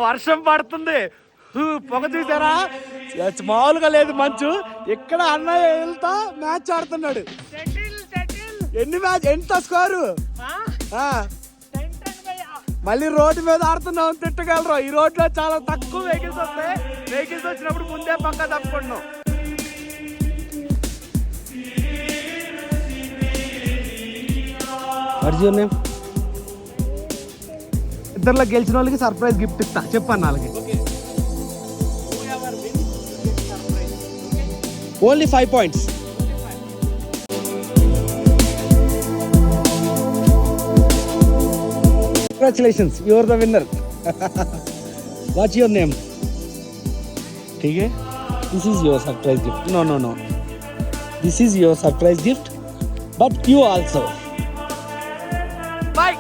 వర్షం పడుతుంది. పొగ చూసారా? మామూలుగా లేదు మంచు. ఇక్కడ అన్నయ్య వెళ్తా మ్యాచ్ ఆడుతున్నాడు. ఎంత స్కోరు? మళ్ళీ రోడ్డు మీద ఆడుతున్నాం, తిట్టగలరు. ఈ రోడ్లో చాలా తక్కువ వెహికల్స్ వస్తాయి. వెహికల్స్ వచ్చినప్పుడు ముందే పక్క తప్పుకుంటున్నాం. అర్జున్ ఇద్దరులో గెలిచిన వాళ్ళకి సర్ప్రైజ్ గిఫ్ట్ ఇస్తా. చెప్పాను వాళ్ళకి. Only 5 points. Congratulations, you are the winner. What's your name? ठीक है? This is your surprise gift. No. This is your surprise gift, but you also. Bye.